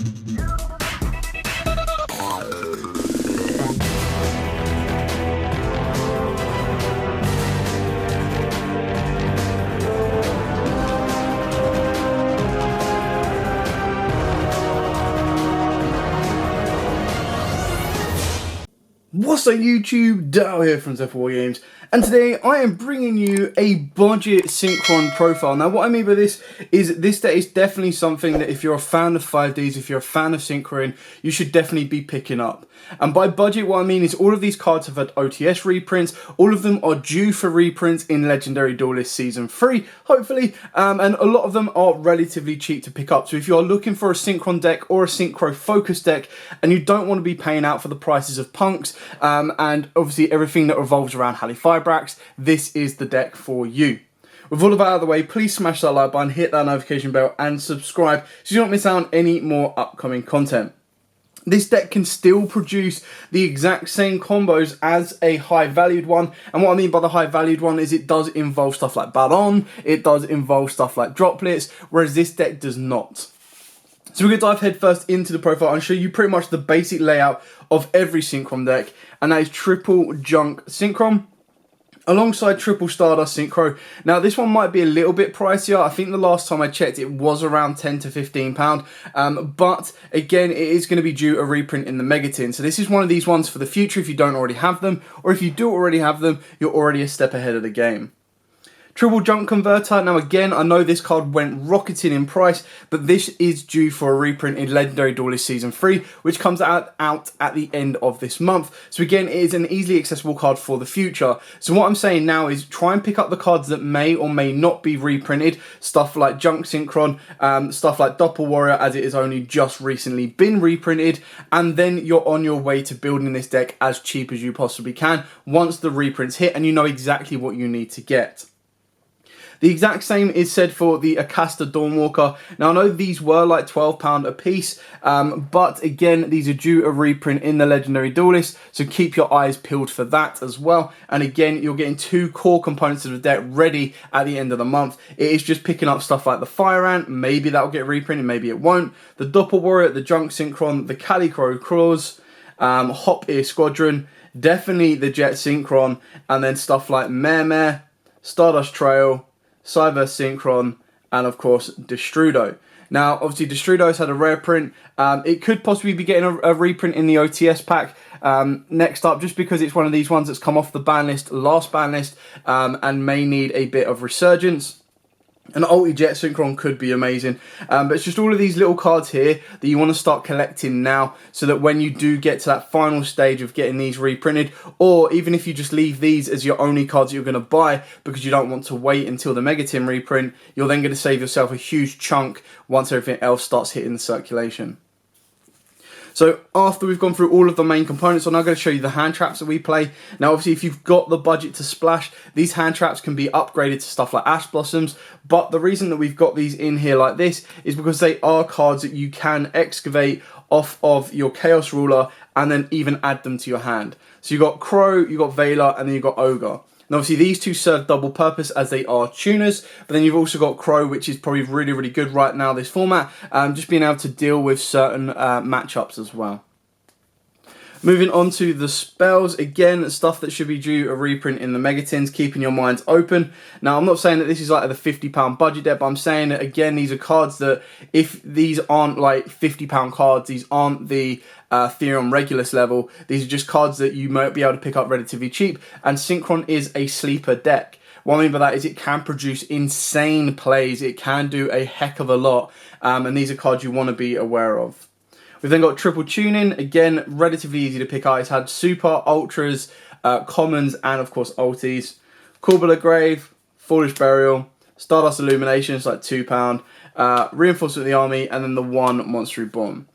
What's up YouTube, Dale here from Z4 Games, and today I am bringing you a budget Synchron profile. Now what I mean by this is this deck is definitely something that if you're a fan of 5Ds, if you're a fan of Synchron, you should definitely be picking up. And by budget what I mean is all of these cards have had OTS reprints, all of them are due for reprints in Legendary Duelist Season 3, hopefully, and a lot of them are relatively cheap to pick up. So if you're looking for a Synchron deck or a Synchro focus deck and you don't want to be paying out for the prices of punks, and obviously everything that revolves around Halley Firebrax, this is the deck for you. With all of that out of the way, please smash that like button, hit that notification bell and subscribe so you don't miss out on any more upcoming content. This deck can still produce the exact same combos as a high valued one, and what I mean by the high valued one is it does involve stuff like Baron, it does involve stuff like Droplets, whereas this deck does not. So we're going to dive head first into the profile and show you pretty much the basic layout of every Synchron deck, and that is triple Junk Synchron alongside triple Stardust Synchro. Now this one might be a little bit pricier. I think the last time I checked it was around £10 to £15, but again it is going to be due a reprint in the Mega Tin. So this is one of these ones for the future if you don't already have them, or if you do already have them, you're already a step ahead of the game. Triple Junk Converter. Now again, I know this card went rocketing in price, but this is due for a reprint in Legendary Duelist Season 3, which comes out at the end of this month. So again, it is an easily accessible card for the future. So what I'm saying now is try and pick up the cards that may or may not be reprinted. Stuff like Junk Synchron, stuff like Doppel Warrior, as it has only just recently been reprinted, and then you're on your way to building this deck as cheap as you possibly can once the reprints hit and you know exactly what you need to get. The exact same is said for the Acasta Dawnwalker. Now I know these were like £12 a piece, but again these are due a reprint in the Legendary Duelist, so keep your eyes peeled for that as well. And again, you're getting two core components of the deck ready at the end of the month. It is just picking up stuff like the Fire Ant, maybe that'll get reprinted, maybe it won't. The Doppel Warrior, the Junk Synchron, the Calicro Claws, Hop Ear Squadron, definitely the Jet Synchron, and then stuff like Mare, Stardust Trail, Cyber Synchron, and of course Destrudo. Now obviously Destrudo's had a rare print. It could possibly be getting a reprint in the OTS pack next up, just because it's one of these ones that's come off the ban list, last ban list, and may need a bit of resurgence. An Ulti Jet Synchron could be amazing, but it's just all of these little cards here that you want to start collecting now, so that when you do get to that final stage of getting these reprinted, or even if you just leave these as your only cards that you're going to buy because you don't want to wait until the Mega Tin reprint, you're then going to save yourself a huge chunk once everything else starts hitting the circulation. So after we've gone through all of the main components, I'm now going to show you the hand traps that we play. Now obviously if you've got the budget to splash, these hand traps can be upgraded to stuff like Ash Blossoms, but the reason that we've got these in here like this is because they are cards that you can excavate off of your Chaos Ruler and then even add them to your hand. So you've got Crow, you've got Veiler, and then you've got Ogre. And obviously these two serve double purpose as they are tuners, but then you've also got Crow, which is probably really good right now, this format, just being able to deal with certain matchups as well. Moving on to the spells, again, stuff that should be due a reprint in the Megatins, keeping your minds open. Now, I'm not saying that this is like the £50 budget deck, but I'm saying that, again, these are cards that, if these aren't like £50 cards, these aren't the Theron Regulus level, these are just cards that you might be able to pick up relatively cheap, and Synchron is a sleeper deck. What I mean by that is it can produce insane plays, it can do a heck of a lot, and these are cards you want to be aware of. We've then got Triple Tuning, again, relatively easy to pick out. It's had Super, Ultras, Commons, and of course Ultis. Corbula Grave, Foolish Burial, Stardust Illumination, it's like £2, Reinforcement of the Army, and then the one Monstery Bomb.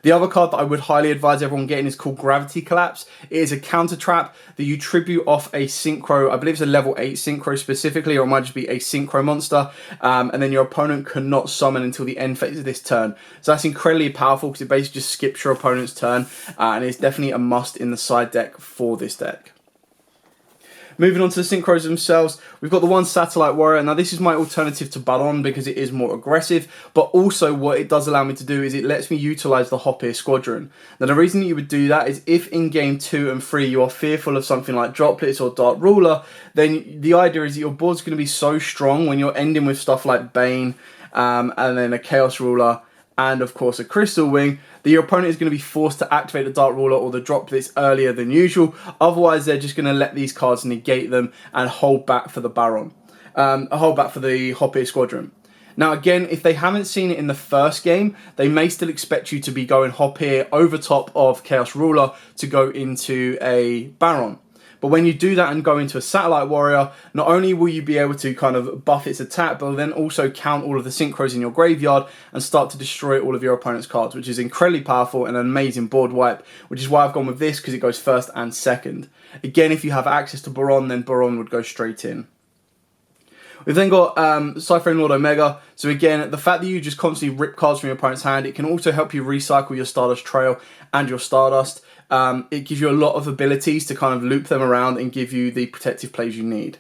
The other card that I would highly advise everyone getting is called Gravity Collapse. It is a counter trap that you tribute off a Synchro, I believe it's a level 8 Synchro specifically, or it might just be a Synchro monster, and then your opponent cannot summon until the end phase of this turn. So that's incredibly powerful because it basically just skips your opponent's turn, and it's definitely a must in the side deck for this deck. Moving on to the synchros themselves, we've got the one Satellite Warrior. Now this is my alternative to Baron because it is more aggressive, but also what it does allow me to do is it lets me utilise the Hop Here Squadron. Now the reason that you would do that is if in game 2 and 3 you are fearful of something like droplets or Dark Ruler, then the idea is that your board's going to be so strong when you're ending with stuff like Bane and then a Chaos Ruler and of course a Crystal Wing, that your opponent is going to be forced to activate the Dark Ruler or the droplets earlier than usual. Otherwise, they're just going to let these cards negate them and hold back for the Baron, hold back for the Hop Here Squadron. Now again, if they haven't seen it in the first game, they may still expect you to be going Hop Here over top of Chaos Ruler to go into a Baron. But when you do that and go into a Satellite Warrior, not only will you be able to kind of buff its attack, but then also count all of the synchros in your graveyard and start to destroy all of your opponent's cards, which is incredibly powerful and an amazing board wipe, which is why I've gone with this, because it goes first and second. Again, if you have access to Baron, then Baron would go straight in. We've then got Cypher Lord Omega. So again, the fact that you just constantly rip cards from your opponent's hand, it can also help you recycle your Stardust Trail and your Stardust. It gives you a lot of abilities to kind of loop them around and give you the protective plays you need.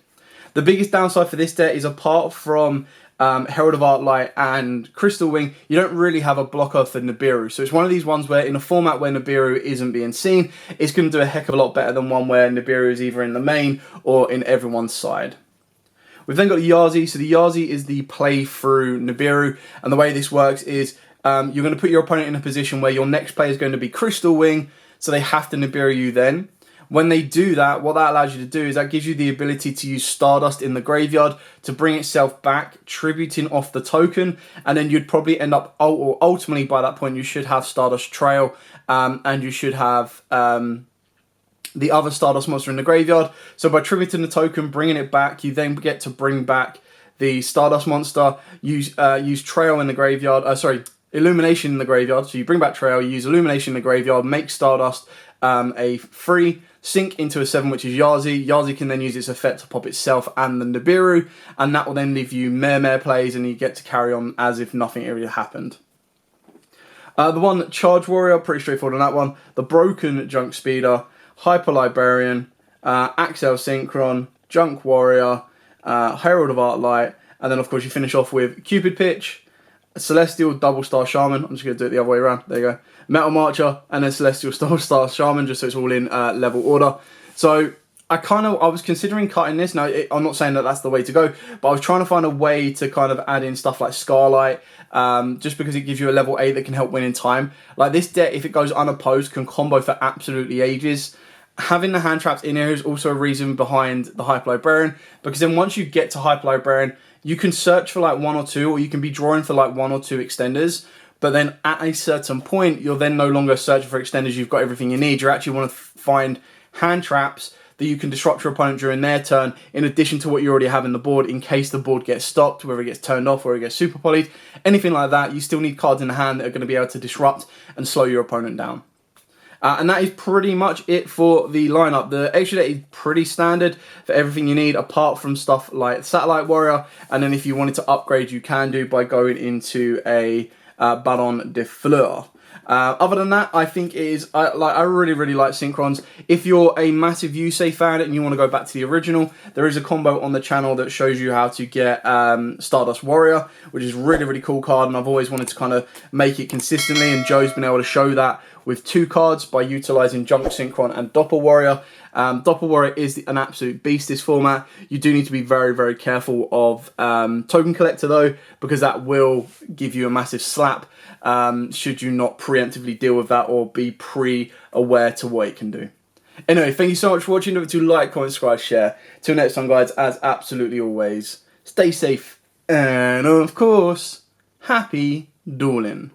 The biggest downside for this deck is apart from Herald of Arclight and Crystal Wing, you don't really have a blocker for Nibiru. So it's one of these ones where in a format where Nibiru isn't being seen, it's going to do a heck of a lot better than one where Nibiru is either in the main or in everyone's side. We've then got the Yazi. So the Yazi is the play through Nibiru, and the way this works is you're going to put your opponent in a position where your next play is going to be Crystal Wing, so they have to Nibiru you then. When they do that, what that allows you to do is that gives you the ability to use Stardust in the graveyard to bring itself back, tributing off the token, and then you'd probably end up, or ultimately by that point, you should have Stardust Trail, and you should have the other Stardust monster in the graveyard. So by tributing the token, bringing it back, you then get to bring back the Stardust monster, use Trail in the graveyard, Illumination in the graveyard. So you bring back Trail, you use Illumination in the graveyard, make Stardust a free, sink into a 7, which is Yazi. Yazi can then use its effect to pop itself and the Nibiru, and that will then leave you Mare plays, and you get to carry on as if nothing really happened. The one Charge Warrior, pretty straightforward on that one. The Broken Junk Speeder, Hyper Librarian, Axel Synchron, Junk Warrior, Herald of Arclight, and then of course you finish off with Cupid Pitch, Celestial Double Star Shaman. I'm just going to do it the other way around. There you go. Metal Marcher, and then Celestial Double Star Shaman, just so it's all in level order. So I was considering cutting this. Now, I'm not saying that that's the way to go, but I was trying to find a way to kind of add in stuff like Scarlight, just because it gives you a level 8 that can help win in time. Like this deck, if it goes unopposed, can combo for absolutely ages. Having the hand traps in here is also a reason behind the Hyper Librarian, because then once you get to Hyper Librarian, you can search for like 1 or 2, or you can be drawing for like 1 or 2 extenders, but then at a certain point, you're then no longer searching for extenders, you've got everything you need. You actually want to find hand traps that you can disrupt your opponent during their turn, in addition to what you already have in the board, in case the board gets stopped, whether it gets turned off or it gets super polyed, anything like that. You still need cards in the hand that are going to be able to disrupt and slow your opponent down. And that is pretty much it for the lineup. The extra deck is pretty standard for everything you need, apart from stuff like Satellite Warrior. And then if you wanted to upgrade, you can do by going into a Baron de Fleur. Other than that, I think it is, I really like Synchrons. If you're a massive Yusei fan and you want to go back to the original, there is a combo on the channel that shows you how to get Stardust Warrior, which is really cool card, and I've always wanted to kind of make it consistently, and Joe's been able to show that with 2 cards by utilizing Junk Synchron and Doppel Warrior. Doppel Warrior is an absolute beast this format. You do need to be very careful of Token Collector though, because that will give you a massive slap should you not preemptively deal with that or be pre-aware to what it can do. Anyway, thank you so much for watching. Don't forget to like, comment, subscribe, share. Till next time, guys, as absolutely always, stay safe and, of course, happy dueling.